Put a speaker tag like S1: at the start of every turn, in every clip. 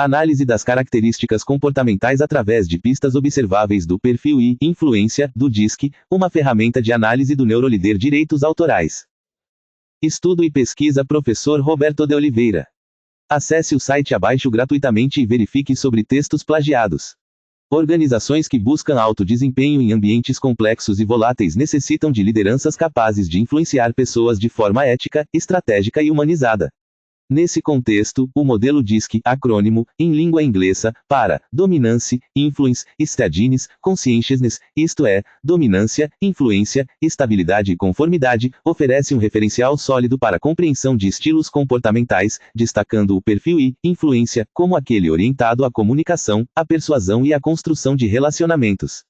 S1: Análise das características comportamentais através de pistas observáveis do perfil e influência do DISC, uma ferramenta de análise do neurolíder direitos autorais. Estudo e pesquisa Professor Roberto de Oliveira. Acesse o site abaixo gratuitamente e verifique sobre textos plagiados. Organizações que buscam alto desempenho em ambientes complexos e voláteis necessitam de lideranças capazes de influenciar pessoas de forma ética, estratégica e humanizada. Nesse contexto, o modelo DISC, acrônimo, em língua inglesa, para Dominance, Influence, Steadiness, Conscientiousness, isto é, dominância, influência, estabilidade e conformidade, oferece um referencial sólido para a compreensão de estilos comportamentais, destacando o perfil e influência como aquele orientado à comunicação, à persuasão e à construção de relacionamentos.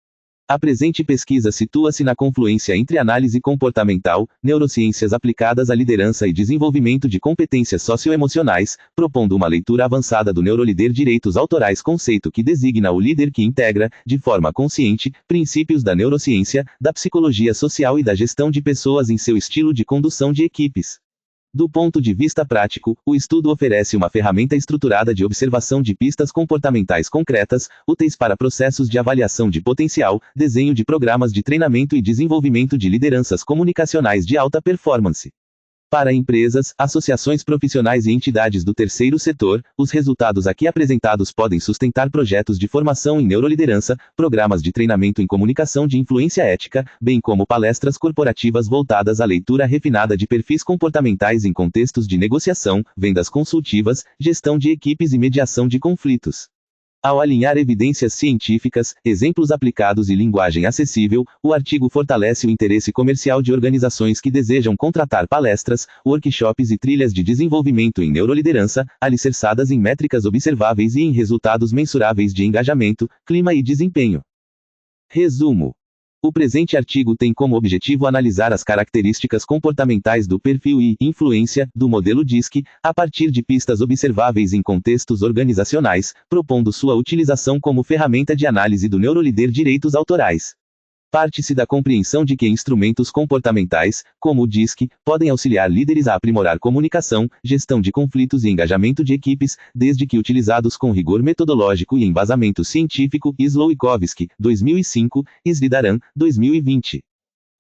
S1: A presente pesquisa situa-se na confluência entre análise comportamental, neurociências aplicadas à liderança e desenvolvimento de competências socioemocionais, propondo uma leitura avançada do neurolíder direitos autorais, conceito que designa o líder que integra, de forma consciente, princípios da neurociência, da psicologia social e da gestão de pessoas em seu estilo de condução de equipes. Do ponto de vista prático, o estudo oferece uma ferramenta estruturada de observação de pistas comportamentais concretas, úteis para processos de avaliação de potencial, desenho de programas de treinamento e desenvolvimento de lideranças comunicacionais de alta performance. Para empresas, associações profissionais e entidades do terceiro setor, os resultados aqui apresentados podem sustentar projetos de formação em neuroliderança, programas de treinamento em comunicação de influência ética, bem como palestras corporativas voltadas à leitura refinada de perfis comportamentais em contextos de negociação, vendas consultivas, gestão de equipes e mediação de conflitos. Ao alinhar evidências científicas, exemplos aplicados e linguagem acessível, o artigo fortalece o interesse comercial de organizações que desejam contratar palestras, workshops e trilhas de desenvolvimento em neuroliderança, alicerçadas em métricas observáveis e em resultados mensuráveis de engajamento, clima e desempenho. Resumo. O presente artigo tem como objetivo analisar as características comportamentais do perfil e influência do modelo DISC, a partir de pistas observáveis em contextos organizacionais, propondo sua utilização como ferramenta de análise do neurolíder direitos autorais. Parte-se da compreensão de que instrumentos comportamentais, como o DISC, podem auxiliar líderes a aprimorar comunicação, gestão de conflitos e engajamento de equipes, desde que utilizados com rigor metodológico e embasamento científico. Slowikowski, 2005, Sridharan, 2020.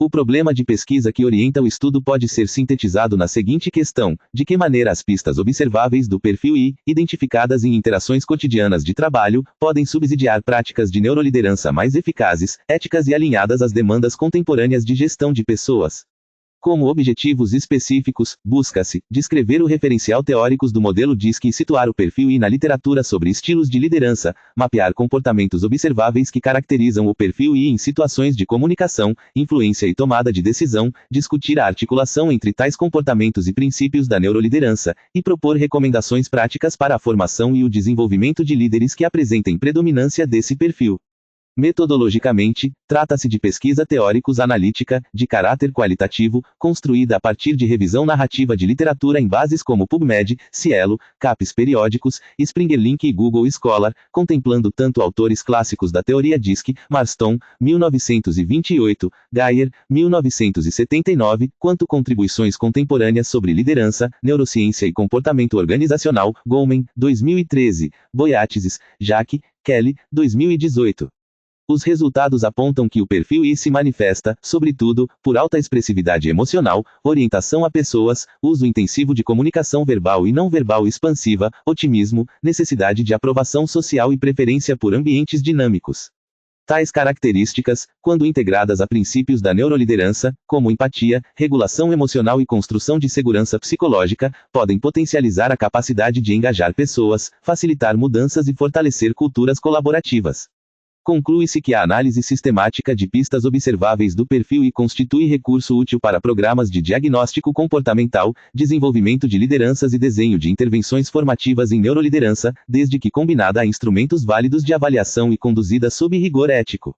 S1: O problema de pesquisa que orienta o estudo pode ser sintetizado na seguinte questão: de que maneira as pistas observáveis do perfil I, identificadas em interações cotidianas de trabalho, podem subsidiar práticas de neuroliderança mais eficazes, éticas e alinhadas às demandas contemporâneas de gestão de pessoas. Como objetivos específicos, busca-se descrever o referencial teóricos do modelo DISC e situar o perfil I na literatura sobre estilos de liderança, mapear comportamentos observáveis que caracterizam o perfil I em situações de comunicação, influência e tomada de decisão, discutir a articulação entre tais comportamentos e princípios da neuroliderança, e propor recomendações práticas para a formação e o desenvolvimento de líderes que apresentem predominância desse perfil. Metodologicamente, trata-se de pesquisa teóricos-analítica, de caráter qualitativo, construída a partir de revisão narrativa de literatura em bases como PubMed, Cielo, CAPES periódicos, SpringerLink e Google Scholar, contemplando tanto autores clássicos da teoria DISC, Marston, 1928, Geyer, 1979, quanto contribuições contemporâneas sobre liderança, neurociência e comportamento organizacional, Goleman, 2013, Boyatzis, Jacques, Kelly, 2018. Os resultados apontam que o perfil I se manifesta, sobretudo, por alta expressividade emocional, orientação a pessoas, uso intensivo de comunicação verbal e não verbal expansiva, otimismo, necessidade de aprovação social e preferência por ambientes dinâmicos. Tais características, quando integradas a princípios da neuroliderança, como empatia, regulação emocional e construção de segurança psicológica, podem potencializar a capacidade de engajar pessoas, facilitar mudanças e fortalecer culturas colaborativas. Conclui-se que a análise sistemática de pistas observáveis do perfil I constitui recurso útil para programas de diagnóstico comportamental, desenvolvimento de lideranças e desenho de intervenções formativas em neuroliderança, desde que combinada a instrumentos válidos de avaliação e conduzida sob rigor ético.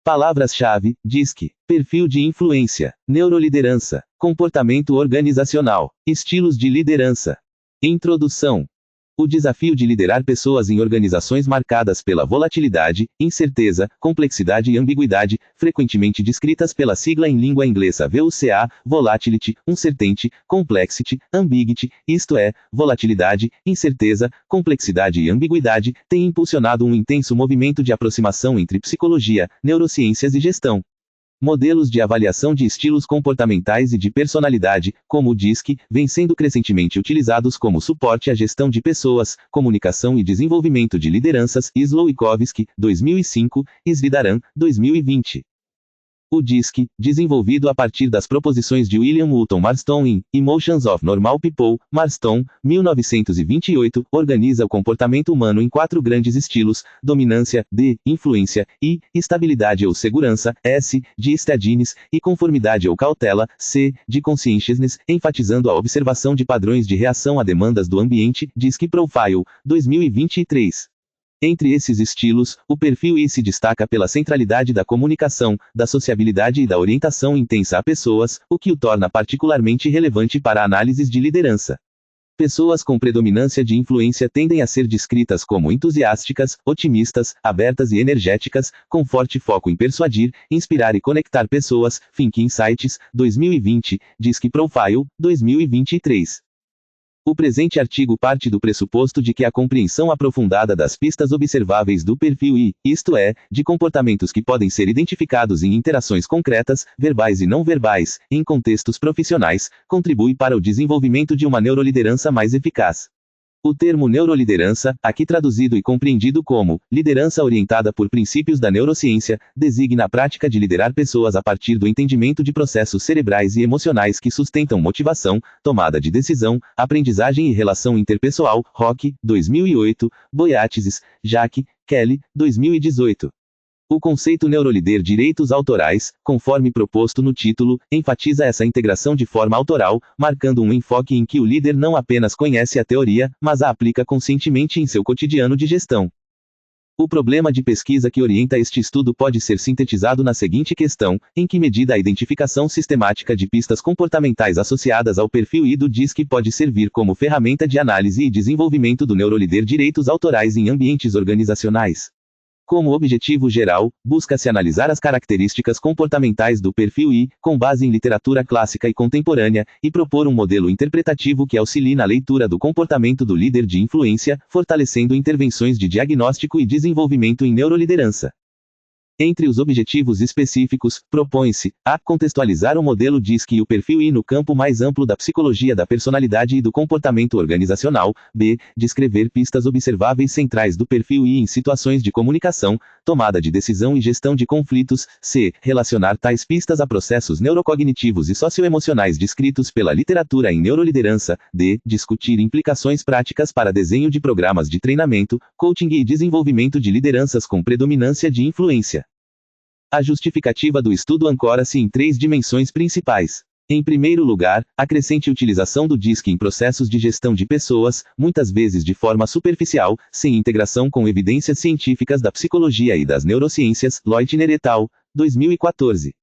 S1: Palavras-chave: DISC, perfil de influência, neuroliderança, comportamento organizacional, estilos de liderança. Introdução. O desafio de liderar pessoas em organizações marcadas pela volatilidade, incerteza, complexidade e ambiguidade, frequentemente descritas pela sigla em língua inglesa VUCA, Volatility, Uncertainty, Complexity, Ambiguity, isto é, volatilidade, incerteza, complexidade e ambiguidade, tem impulsionado um intenso movimento de aproximação entre psicologia, neurociências e gestão. Modelos de avaliação de estilos comportamentais e de personalidade, como o DISC, vêm sendo crescentemente utilizados como suporte à gestão de pessoas, comunicação e desenvolvimento de lideranças. Slowikowski, 2005, Sridharan, 2020. O DISC, desenvolvido a partir das proposições de William Moulton Marston em Emotions of Normal People, Marston, 1928, organiza o comportamento humano em 4 grandes estilos: dominância, D, influência, I, estabilidade ou segurança, S, de steadiness, e conformidade ou cautela, C, de conscientiousness, enfatizando a observação de padrões de reação a demandas do ambiente. DISC Profile, 2023. Entre esses estilos, o perfil I se destaca pela centralidade da comunicação, da sociabilidade e da orientação intensa a pessoas, o que o torna particularmente relevante para análises de liderança. Pessoas com predominância de influência tendem a ser descritas como entusiásticas, otimistas, abertas e energéticas, com forte foco em persuadir, inspirar e conectar pessoas. Think Insights, 2020, DISC Profile, 2023. O presente artigo parte do pressuposto de que a compreensão aprofundada das pistas observáveis do perfil I, isto é, de comportamentos que podem ser identificados em interações concretas, verbais e não verbais, em contextos profissionais, contribui para o desenvolvimento de uma neuroliderança mais eficaz. O termo neuroliderança, aqui traduzido e compreendido como liderança orientada por princípios da neurociência, designa a prática de liderar pessoas a partir do entendimento de processos cerebrais e emocionais que sustentam motivação, tomada de decisão, aprendizagem e relação interpessoal. Rock, 2008, Boyatzis, Jack, Kelly, 2018. O conceito neurolíder direitos autorais, conforme proposto no título, enfatiza essa integração de forma autoral, marcando um enfoque em que o líder não apenas conhece a teoria, mas a aplica conscientemente em seu cotidiano de gestão. O problema de pesquisa que orienta este estudo pode ser sintetizado na seguinte questão: em que medida a identificação sistemática de pistas comportamentais associadas ao perfil I do DISC pode servir como ferramenta de análise e desenvolvimento do neurolíder direitos autorais em ambientes organizacionais? Como objetivo geral, busca-se analisar as características comportamentais do perfil I, com base em literatura clássica e contemporânea, e propor um modelo interpretativo que auxilie na leitura do comportamento do líder de influência, fortalecendo intervenções de diagnóstico e desenvolvimento em neuroliderança. Entre os objetivos específicos, propõe-se a contextualizar o modelo DISC e o perfil I no campo mais amplo da psicologia da personalidade e do comportamento organizacional, b. descrever pistas observáveis centrais do perfil I em situações de comunicação, tomada de decisão e gestão de conflitos, c. relacionar tais pistas a processos neurocognitivos e socioemocionais descritos pela literatura em neuroliderança, d. discutir implicações práticas para desenho de programas de treinamento, coaching e desenvolvimento de lideranças com predominância de influência. A justificativa do estudo ancora-se em 3 dimensões principais. Em primeiro lugar, a crescente utilização do DISC em processos de gestão de pessoas, muitas vezes de forma superficial, sem integração com evidências científicas da psicologia e das neurociências. Leutner et al., 2014.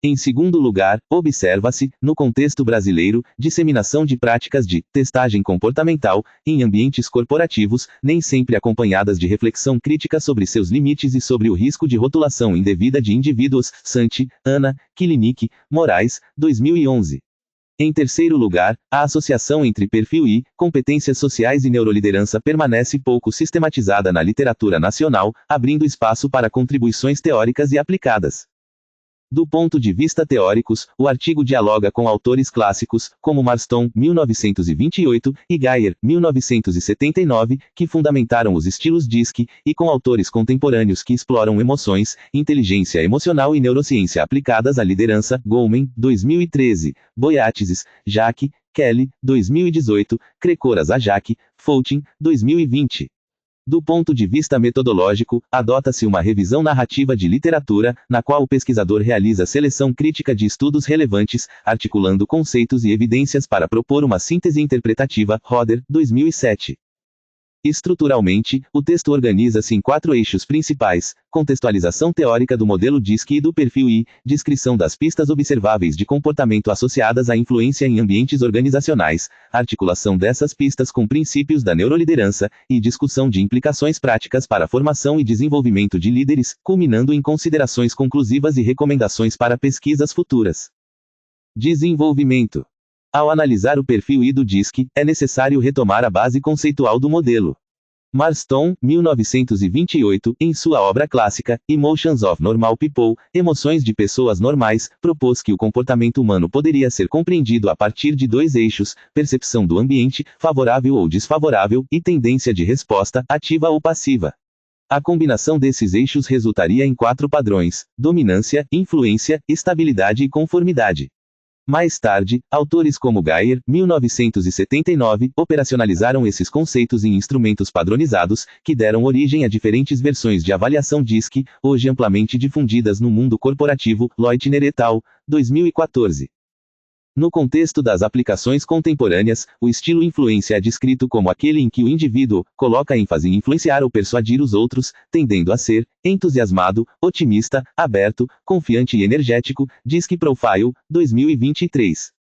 S1: Em segundo lugar, observa-se, no contexto brasileiro, disseminação de práticas de testagem comportamental, em ambientes corporativos, nem sempre acompanhadas de reflexão crítica sobre seus limites e sobre o risco de rotulação indevida de indivíduos. Santi, Ana, Kilinick, Moraes, 2011. Em terceiro lugar, a associação entre perfil I, competências sociais e neuroliderança permanece pouco sistematizada na literatura nacional, abrindo espaço para contribuições teóricas e aplicadas. Do ponto de vista teóricos, o artigo dialoga com autores clássicos, como Marston, 1928, e Geyer, 1979, que fundamentaram os estilos DISC, e com autores contemporâneos que exploram emoções, inteligência emocional e neurociência aplicadas à liderança. Goleman, 2013, Boyatzis, Jack, Kelly, 2018, Krekoras a Jack, Fouting, 2020. Do ponto de vista metodológico, adota-se uma revisão narrativa de literatura, na qual o pesquisador realiza seleção crítica de estudos relevantes, articulando conceitos e evidências para propor uma síntese interpretativa. Roder, 2007. Estruturalmente, o texto organiza-se em 4 eixos principais: contextualização teórica do modelo DISC e do perfil I, descrição das pistas observáveis de comportamento associadas à influência em ambientes organizacionais, articulação dessas pistas com princípios da neuroliderança, e discussão de implicações práticas para a formação e desenvolvimento de líderes, culminando em considerações conclusivas e recomendações para pesquisas futuras. Desenvolvimento. Ao analisar o perfil I do DISC, é necessário retomar a base conceitual do modelo. Marston, 1928, em sua obra clássica, Emotions of Normal People, Emoções de Pessoas Normais, propôs que o comportamento humano poderia ser compreendido a partir de 2 eixos: percepção do ambiente, favorável ou desfavorável, e tendência de resposta, ativa ou passiva. A combinação desses eixos resultaria em 4 padrões: dominância, influência, estabilidade e conformidade. Mais tarde, autores como Geyer, 1979, operacionalizaram esses conceitos em instrumentos padronizados, que deram origem a diferentes versões de avaliação DISC, hoje amplamente difundidas no mundo corporativo. Leutner et al., 2014. No contexto das aplicações contemporâneas, o estilo influência é descrito como aquele em que o indivíduo coloca ênfase em influenciar ou persuadir os outros, tendendo a ser entusiasmado, otimista, aberto, confiante e energético. DISC Profile, 2023.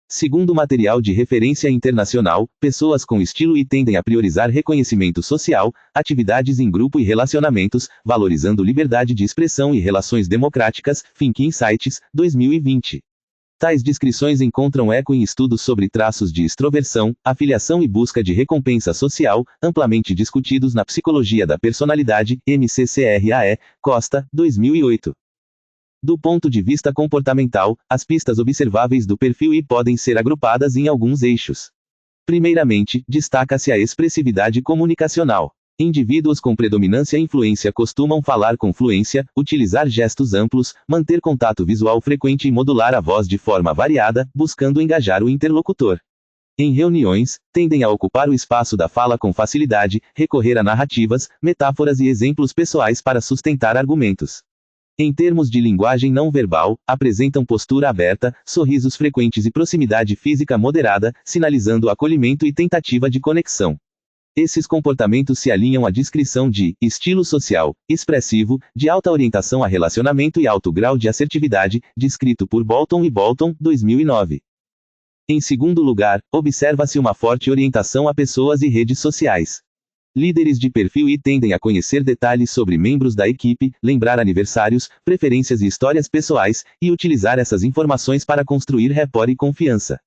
S1: Segundo material de referência internacional, pessoas com estilo I tendem a priorizar reconhecimento social, atividades em grupo e relacionamentos, valorizando liberdade de expressão e relações democráticas. Think Insights, 2020. Tais descrições encontram eco em estudos sobre traços de extroversão, afiliação e busca de recompensa social, amplamente discutidos na Psicologia da Personalidade, MCCRAE, Costa, 2008. Do ponto de vista comportamental, as pistas observáveis do perfil I podem ser agrupadas em alguns eixos. Primeiramente, destaca-se a expressividade comunicacional. Indivíduos com predominância e influência costumam falar com fluência, utilizar gestos amplos, manter contato visual frequente e modular a voz de forma variada, buscando engajar o interlocutor. Em reuniões, tendem a ocupar o espaço da fala com facilidade, recorrer a narrativas, metáforas e exemplos pessoais para sustentar argumentos. Em termos de linguagem não verbal, apresentam postura aberta, sorrisos frequentes e proximidade física moderada, sinalizando acolhimento e tentativa de conexão. Esses comportamentos se alinham à descrição de estilo social, expressivo, de alta orientação a relacionamento e alto grau de assertividade, descrito por Bolton e Bolton, 2009. Em segundo lugar, observa-se uma forte orientação a pessoas e redes sociais. Líderes de perfil I tendem a conhecer detalhes sobre membros da equipe, lembrar aniversários, preferências e histórias pessoais, e utilizar essas informações para construir rapport e confiança.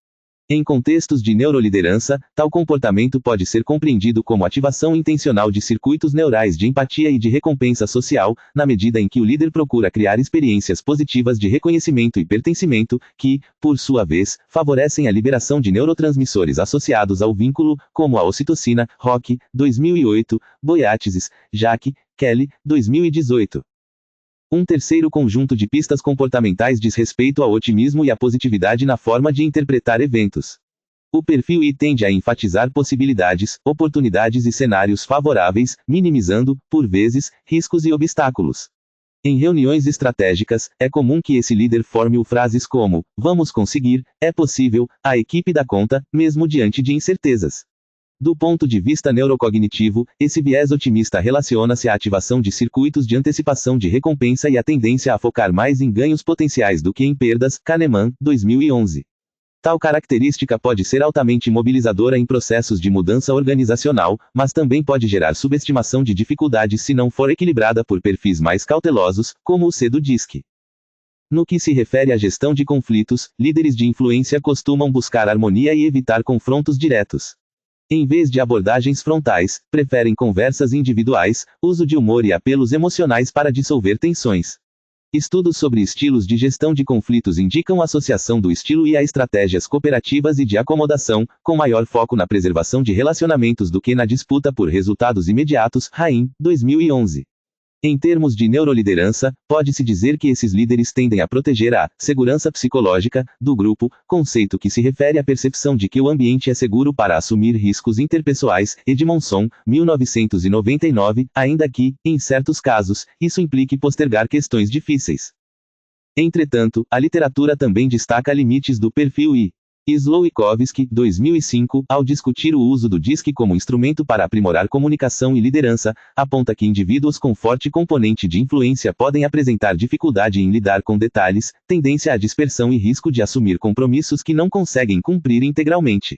S1: Em contextos de neuroliderança, tal comportamento pode ser compreendido como ativação intencional de circuitos neurais de empatia e de recompensa social, na medida em que o líder procura criar experiências positivas de reconhecimento e pertencimento, que, por sua vez, favorecem a liberação de neurotransmissores associados ao vínculo, como a ocitocina. Rock, 2008, Boyatzis, Jack, Kelly, 2018. Um terceiro conjunto de pistas comportamentais diz respeito ao otimismo e à positividade na forma de interpretar eventos. O perfil I tende a enfatizar possibilidades, oportunidades e cenários favoráveis, minimizando, por vezes, riscos e obstáculos. Em reuniões estratégicas, é comum que esse líder forme frases como: "Vamos conseguir", "É possível", "A equipe dá conta", mesmo diante de incertezas. Do ponto de vista neurocognitivo, esse viés otimista relaciona-se à ativação de circuitos de antecipação de recompensa e à tendência a focar mais em ganhos potenciais do que em perdas. Kahneman, 2011. Tal característica pode ser altamente mobilizadora em processos de mudança organizacional, mas também pode gerar subestimação de dificuldades se não for equilibrada por perfis mais cautelosos, como o C do DISC. No que se refere à gestão de conflitos, líderes de influência costumam buscar harmonia e evitar confrontos diretos. Em vez de abordagens frontais, preferem conversas individuais, uso de humor e apelos emocionais para dissolver tensões. Estudos sobre estilos de gestão de conflitos indicam associação do estilo I a estratégias cooperativas e de acomodação, com maior foco na preservação de relacionamentos do que na disputa por resultados imediatos. Rain, 2011. Em termos de neuroliderança, pode-se dizer que esses líderes tendem a proteger a segurança psicológica do grupo, conceito que se refere à percepção de que o ambiente é seguro para assumir riscos interpessoais. Edmondson, 1999, ainda que, em certos casos, isso implique postergar questões difíceis. Entretanto, a literatura também destaca limites do perfil I. Slowikowski, 2005, ao discutir o uso do DISC como instrumento para aprimorar comunicação e liderança, aponta que indivíduos com forte componente de influência podem apresentar dificuldade em lidar com detalhes, tendência à dispersão e risco de assumir compromissos que não conseguem cumprir integralmente.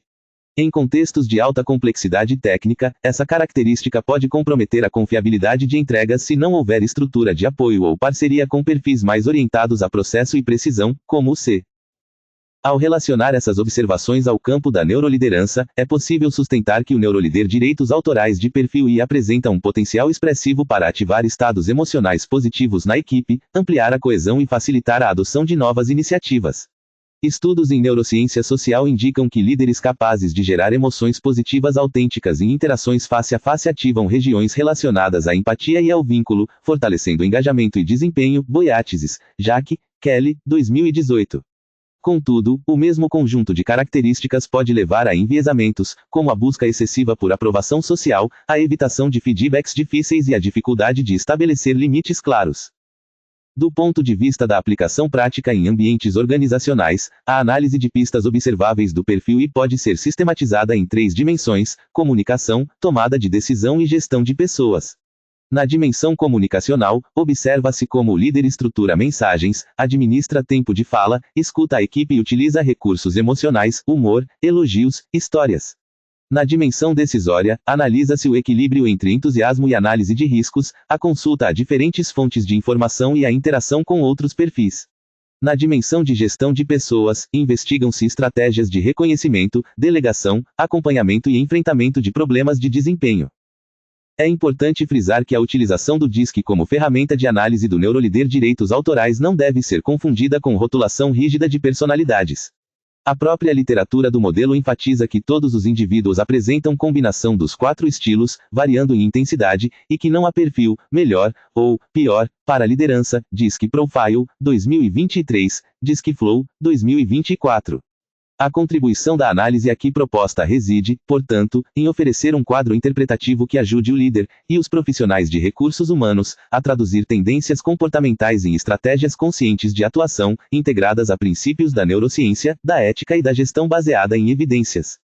S1: Em contextos de alta complexidade técnica, essa característica pode comprometer a confiabilidade de entregas se não houver estrutura de apoio ou parceria com perfis mais orientados a processo e precisão, como o C. Ao relacionar essas observações ao campo da neuroliderança, é possível sustentar que o neurolíder direitos autorais de perfil I apresenta um potencial expressivo para ativar estados emocionais positivos na equipe, ampliar a coesão e facilitar a adoção de novas iniciativas. Estudos em neurociência social indicam que líderes capazes de gerar emoções positivas autênticas em interações face a face ativam regiões relacionadas à empatia e ao vínculo, fortalecendo o engajamento e desempenho. Boyatzis, Jack, Kelly, 2018. Contudo, o mesmo conjunto de características pode levar a enviesamentos, como a busca excessiva por aprovação social, a evitação de feedbacks difíceis e a dificuldade de estabelecer limites claros. Do ponto de vista da aplicação prática em ambientes organizacionais, a análise de pistas observáveis do perfil I pode ser sistematizada em 3 dimensões: comunicação, tomada de decisão e gestão de pessoas. Na dimensão comunicacional, observa-se como o líder estrutura mensagens, administra tempo de fala, escuta a equipe e utiliza recursos emocionais, humor, elogios, histórias. Na dimensão decisória, analisa-se o equilíbrio entre entusiasmo e análise de riscos, a consulta a diferentes fontes de informação e a interação com outros perfis. Na dimensão de gestão de pessoas, investigam-se estratégias de reconhecimento, delegação, acompanhamento e enfrentamento de problemas de desempenho. É importante frisar que a utilização do DISC como ferramenta de análise do neurolíder direitos autorais não deve ser confundida com rotulação rígida de personalidades. A própria literatura do modelo enfatiza que todos os indivíduos apresentam combinação dos 4 estilos, variando em intensidade, e que não há perfil melhor ou pior para a liderança. DISC Profile, 2023, DISC Flow, 2024. A contribuição da análise aqui proposta reside, portanto, em oferecer um quadro interpretativo que ajude o líder, e os profissionais de recursos humanos, a traduzir tendências comportamentais em estratégias conscientes de atuação, integradas a princípios da neurociência, da ética e da gestão baseada em evidências.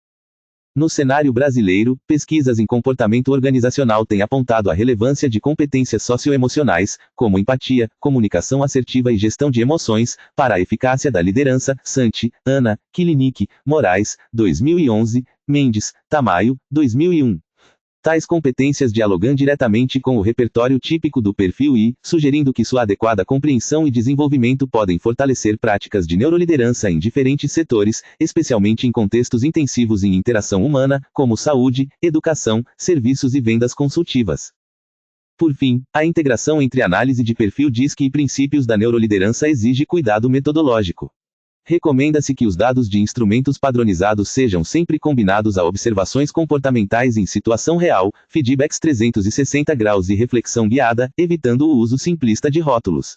S1: No cenário brasileiro, pesquisas em comportamento organizacional têm apontado a relevância de competências socioemocionais, como empatia, comunicação assertiva e gestão de emoções, para a eficácia da liderança. Santi, Ana, Kilinick, Moraes, 2011, Mendes, Tamayo, 2001. Tais competências dialogam diretamente com o repertório típico do perfil I, sugerindo que sua adequada compreensão e desenvolvimento podem fortalecer práticas de neuroliderança em diferentes setores, especialmente em contextos intensivos em interação humana, como saúde, educação, serviços e vendas consultivas. Por fim, a integração entre análise de perfil DISC e princípios da neuroliderança exige cuidado metodológico. Recomenda-se que os dados de instrumentos padronizados sejam sempre combinados a observações comportamentais em situação real, feedbacks 360 graus e reflexão guiada, evitando o uso simplista de rótulos.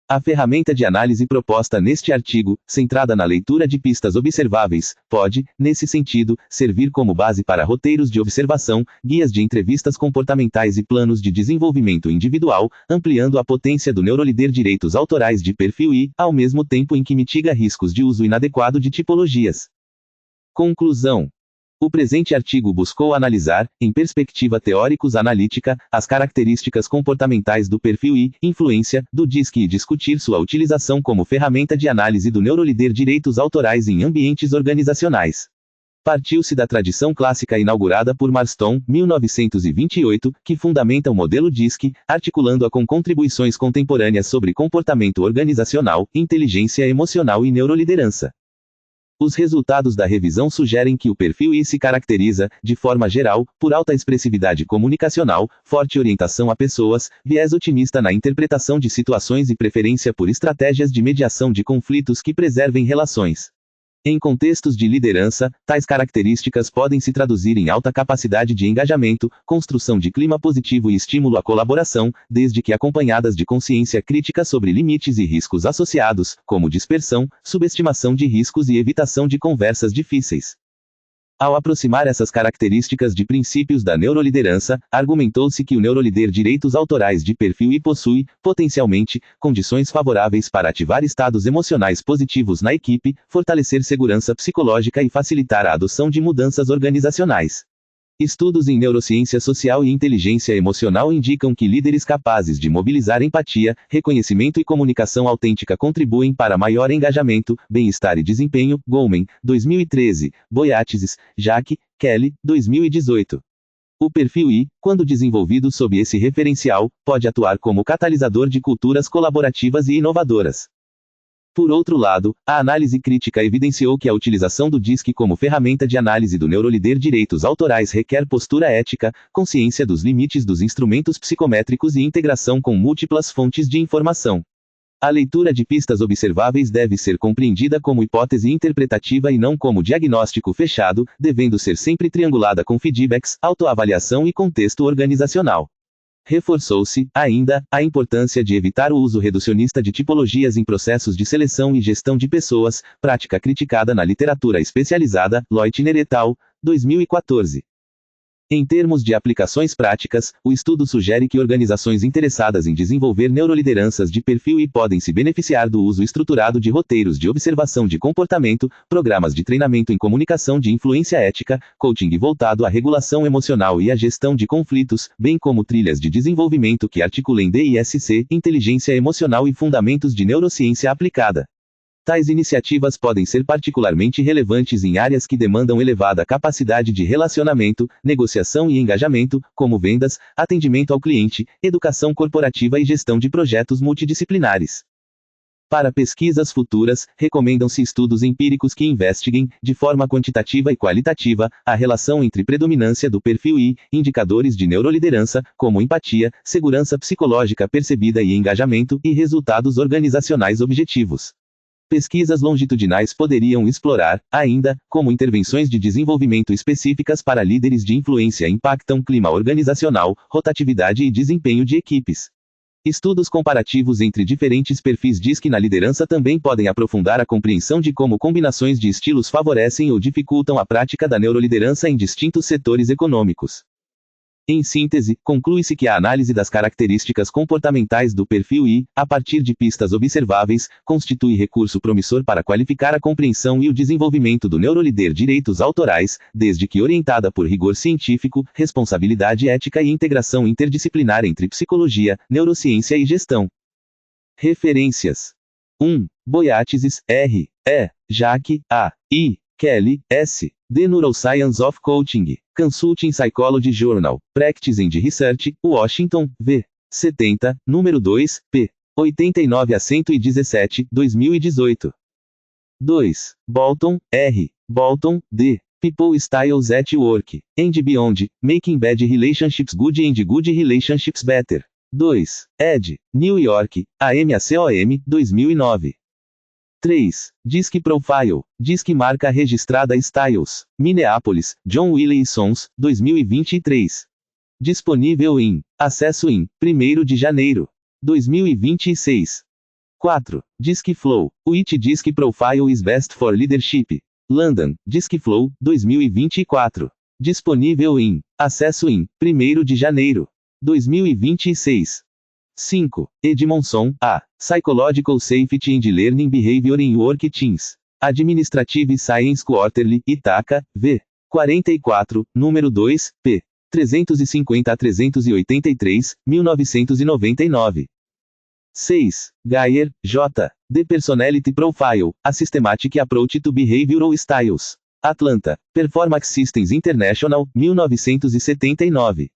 S1: A ferramenta de análise proposta neste artigo, centrada na leitura de pistas observáveis, pode, nesse sentido, servir como base para roteiros de observação, guias de entrevistas comportamentais e planos de desenvolvimento individual, ampliando a potência do neurolíder direitos autorais de perfil I, ao mesmo tempo em que mitiga riscos de uso inadequado de tipologias. Conclusão. O presente artigo buscou analisar, em perspectiva teóricos-analítica, as características comportamentais do perfil I, influência, do DISC e discutir sua utilização como ferramenta de análise do neurolíder direitos autorais em ambientes organizacionais. Partiu-se da tradição clássica inaugurada por Marston, 1928, que fundamenta o modelo DISC, articulando-a com contribuições contemporâneas sobre comportamento organizacional, inteligência emocional e neuroliderança. Os resultados da revisão sugerem que o perfil I se caracteriza, de forma geral, por alta expressividade comunicacional, forte orientação a pessoas, viés otimista na interpretação de situações e preferência por estratégias de mediação de conflitos que preservem relações. Em contextos de liderança, tais características podem se traduzir em alta capacidade de engajamento, construção de clima positivo e estímulo à colaboração, desde que acompanhadas de consciência crítica sobre limites e riscos associados, como dispersão, subestimação de riscos e evitação de conversas difíceis. Ao aproximar essas características de princípios da neuroliderança, argumentou-se que o neurolíder direitos autorais de perfil I possui, potencialmente, condições favoráveis para ativar estados emocionais positivos na equipe, fortalecer segurança psicológica e facilitar a adoção de mudanças organizacionais. Estudos em neurociência social e inteligência emocional indicam que líderes capazes de mobilizar empatia, reconhecimento e comunicação autêntica contribuem para maior engajamento, bem-estar e desempenho. Goleman, 2013, Boyatzis, Jacques, Kelly, 2018. O perfil I, quando desenvolvido sob esse referencial, pode atuar como catalisador de culturas colaborativas e inovadoras. Por outro lado, a análise crítica evidenciou que a utilização do DISC como ferramenta de análise do neurolíder direitos autorais requer postura ética, consciência dos limites dos instrumentos psicométricos e integração com múltiplas fontes de informação. A leitura de pistas observáveis deve ser compreendida como hipótese interpretativa e não como diagnóstico fechado, devendo ser sempre triangulada com feedbacks, autoavaliação e contexto organizacional. Reforçou-se, ainda, a importância de evitar o uso reducionista de tipologias em processos de seleção e gestão de pessoas, prática criticada na literatura especializada, Leutner et al., 2014. Em termos de aplicações práticas, o estudo sugere que organizações interessadas em desenvolver neurolideranças de perfil I podem se beneficiar do uso estruturado de roteiros de observação de comportamento, programas de treinamento em comunicação de influência ética, coaching voltado à regulação emocional e à gestão de conflitos, bem como trilhas de desenvolvimento que articulem DISC, inteligência emocional e fundamentos de neurociência aplicada. Tais iniciativas podem ser particularmente relevantes em áreas que demandam elevada capacidade de relacionamento, negociação e engajamento, como vendas, atendimento ao cliente, educação corporativa e gestão de projetos multidisciplinares. Para pesquisas futuras, recomendam-se estudos empíricos que investiguem, de forma quantitativa e qualitativa, a relação entre predominância do perfil I, indicadores de neuroliderança, como empatia, segurança psicológica percebida e engajamento, e resultados organizacionais objetivos. Pesquisas longitudinais poderiam explorar, ainda, como intervenções de desenvolvimento específicas para líderes de influência impactam clima organizacional, rotatividade e desempenho de equipes. Estudos comparativos entre diferentes perfis DISC na liderança também podem aprofundar a compreensão de como combinações de estilos favorecem ou dificultam a prática da neuroliderança em distintos setores econômicos. Em síntese, conclui-se que a análise das características comportamentais do perfil I, a partir de pistas observáveis, constitui recurso promissor para qualificar a compreensão e o desenvolvimento do neurolíder direitos autorais, desde que orientada por rigor científico, responsabilidade ética e integração interdisciplinar entre psicologia, neurociência e gestão. Referências: 1. Boyatzis, R. E. Jacques, A. I. Kelly, S. The Neuroscience of Coaching, Consulting Psychology Journal, Practice and Research, Washington, V. 70, número 2, p. 89 a 117, 2018. 2. Bolton, R. Bolton, D. People Styles at Work, and Beyond, Making Bad Relationships Good and Good Relationships Better. 2. Ed. New York, AMACOM, 2009. 3. DISC Profile, DISC Marca Registrada Styles, Minneapolis, John Wiley & Sons, 2023. Disponível em acesso em 1º de janeiro, 2026. 4. DISC Flow, Which DISC Profile is Best for Leadership? London, DISC Flow, 2024. Disponível em acesso em 1º de janeiro, 2026. 5. Edmondson, A. Psychological Safety and Learning Behavior in Work Teams. Administrative Science Quarterly, Itaca, V. 44, número 2, p. 350 a 383, 1999. 6. Geyer, J. The Personality Profile, A Systematic Approach to Behavioral Styles. Atlanta, Performance Systems International, 1979.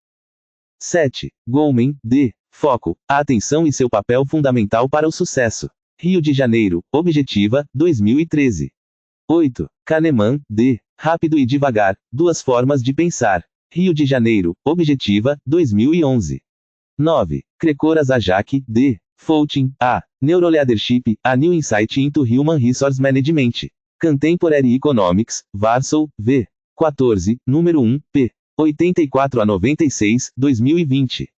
S1: 7. Goleman, D. Foco, a atenção e seu papel fundamental para o sucesso. Rio de Janeiro, Objetiva, 2013. 8. Kahneman, D. Rápido e Devagar, Duas Formas de Pensar. Rio de Janeiro, Objetiva, 2011. 9. Crecoras a Jacques, D. Fouting, A. Neuroleadership, A New Insight into Human Resource Management. Contemporary Economics, Warsaw, V. 14, número 1, p. 84 a 96, 2020.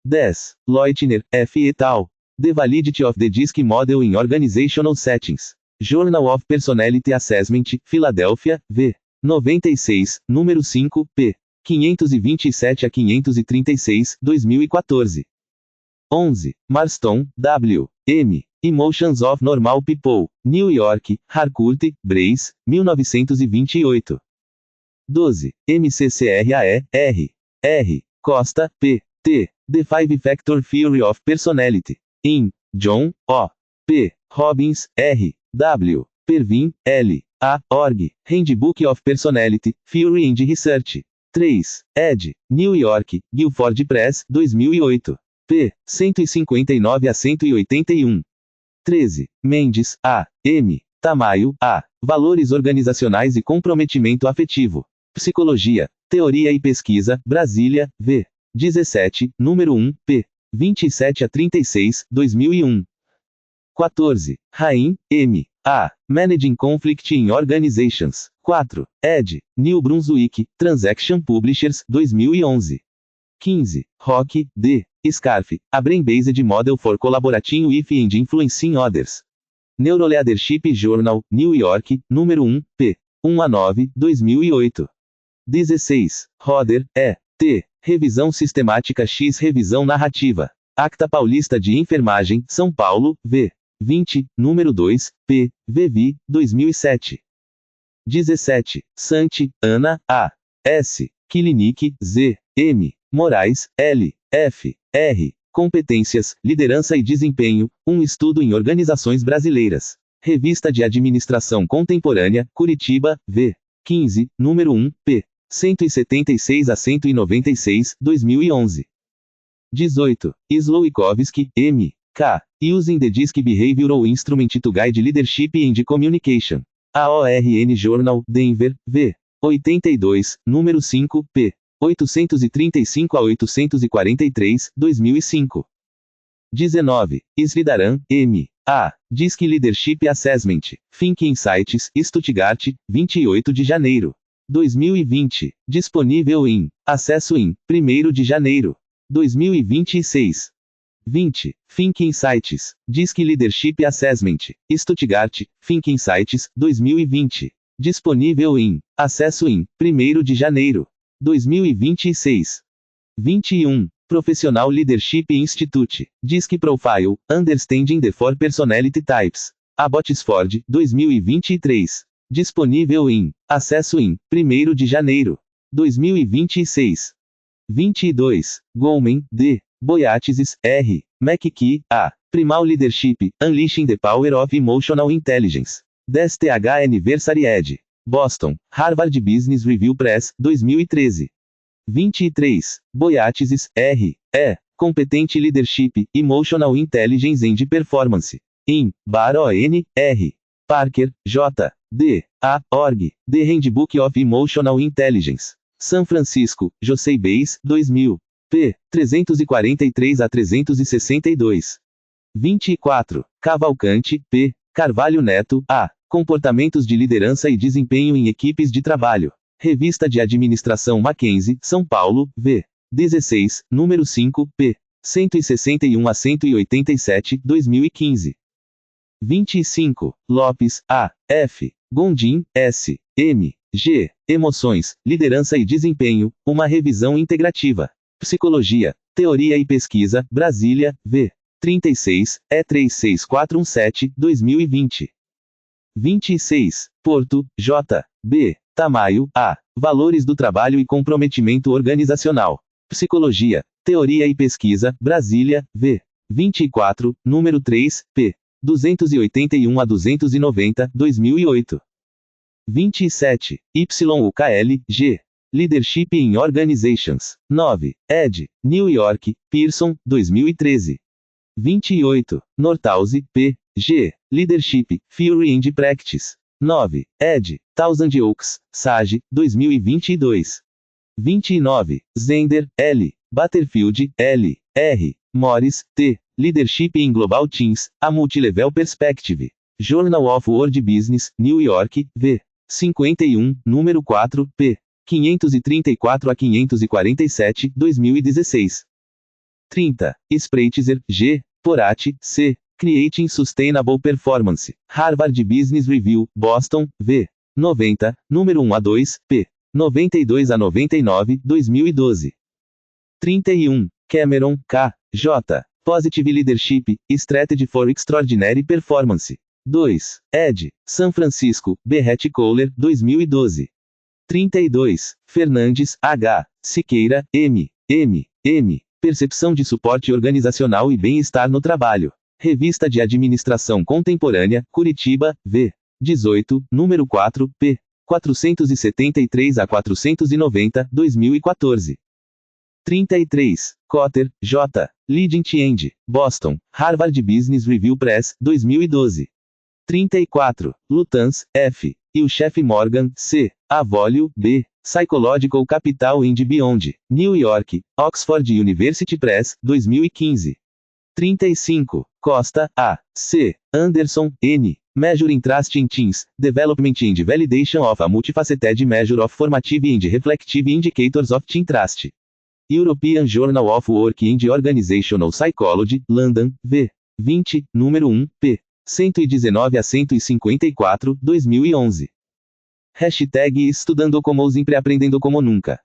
S1: 10. Leutner, F. et al. The Validity of the DISC Model in Organizational Settings. Journal of Personality Assessment, Filadélfia, V. 96, número 5, p. 527 a 536, 2014. 11. Marston, W. M. Emotions of Normal People, New York, Harcourt, Brace, 1928. 12. MCCRAE, R. R. Costa, P. T. The Five Factor Theory of Personality. In. John, O. P. Robbins, R. W. Pervin, L. A. Org. Handbook of Personality, Theory and Research. 3. Ed. New York, Guilford Press, 2008. P. 159 a 181. 13. Mendes, A. M. Tamayo, A. Valores organizacionais e comprometimento afetivo. Psicologia, Teoria e Pesquisa, Brasília, V. 17, número 1, p. 27 a 36, 2001. 14. Rain, M. A. Managing Conflict in Organizations. 4. Ed. New Brunswick, Transaction Publishers, 2011. 15. Rock, D. Scarf, A Brain-Based Model for Collaborating with and Influencing Others. Neuroleadership Journal, New York, número 1, p. 1 a 9, 2008. 16. Roder, E. T. Revisão Sistemática X Revisão Narrativa. Acta Paulista de Enfermagem, São Paulo, V. 20, número 2, p. VV, 2007. 17. Santi, Ana, A. S. Kilinic, Z. M. Moraes, L. F. R. Competências, Liderança e Desempenho, um estudo em organizações brasileiras. Revista de Administração Contemporânea, Curitiba, V. 15, número 1, p. 176 a 196, 2011. 18. Slowikowski, M. K. Using the Disc Behavioral Instrument to Guide Leadership and Communication. AORN Journal, Denver, V. 82, número 5, p. 835 a 843, 2005. 19. Sridharan, M. A. Disc Leadership Assessment, Think Insights, Stuttgart, 28 de janeiro. 2020. Disponível em acesso em 1º de janeiro. 2026. 20. Think Insights, Disc Leadership Assessment, Stuttgart, Think Insights, 2020. Disponível em acesso em 1º de janeiro. 2026. 21. Professional Leadership Institute, Disc Profile, Understanding the Four Personality Types. Abbotsford, 2023. Disponível em acesso em 1º de janeiro. 2026. 22. Goldman, D. Boyatzis, R. McKee, A. Primal Leadership, Unleashing the Power of Emotional Intelligence. 10th Anniversary ed. Boston, Harvard Business Review Press, 2013. 23. Boyatzis, R. E. Competent Leadership, Emotional Intelligence and Performance. In. Baron, R. Parker, J. D. A. Org. The Handbook of Emotional Intelligence. São Francisco, José Bays, 2000. p. 343 a 362. 24. Cavalcante, P. Carvalho Neto, A. Comportamentos de Liderança e Desempenho em Equipes de Trabalho. Revista de Administração Mackenzie, São Paulo, V. 16, número 5, p. 161 a 187, 2015. 25. Lopes, A. F. Gondim, S. M. G. Emoções, Liderança e Desempenho, uma revisão integrativa. Psicologia, Teoria e Pesquisa, Brasília, V. 36, E36417, 2020. 26. Porto, J. B. Tamayo, A. Valores do Trabalho e Comprometimento Organizacional. Psicologia, Teoria e Pesquisa, Brasília, V. 24, número 3, p. 281 a 290, 2008. 27. YUKL, G. Leadership in Organizations. 9. Ed. New York, Pearson, 2013. 28. Nordhaus, P. G. Leadership, Theory and Practice. 9. Ed. Thousand Oaks, Sage, 2022. 29. Zender, L. Butterfield, L. R. Morris, T. Leadership in Global Teams, A Multilevel Perspective. Journal of World Business, New York, V. 51, número 4, p. 534 a 547, 2016. 30. Spreitzer, G. Porati, C. Creating Sustainable Performance. Harvard Business Review, Boston, V. 90, número 1 a 2, p. 92 a 99, 2012. 31. Cameron, K. J. Positive Leadership, Strategy for Extraordinary Performance. 2. Ed. São Francisco, Berrett Kohler, 2012. 32. Fernandes, H. Siqueira, M. Percepção de suporte organizacional e bem-estar no trabalho. Revista de Administração Contemporânea, Curitiba, V. 18, número 4, p. 473 a 490, 2014. 33. Cotter, J. Leading End, Boston, Harvard Business Review Press, 2012. 34. Lutanz, F. E o chefe Morgan, C. Avolio, B. Psychological Capital and Beyond, New York, Oxford University Press, 2015. 35. Costa, A. C. Anderson, N. Measuring Trust in Teams, Development and Validation of a Multifaceted Measure of Formative and Reflective Indicators of Team Trust. European Journal of Work and Organizational Psychology, London, V. 20, número 1, p. 119 a 154, 2011. Hashtag Estudando como ou Sempre Aprendendo como Nunca.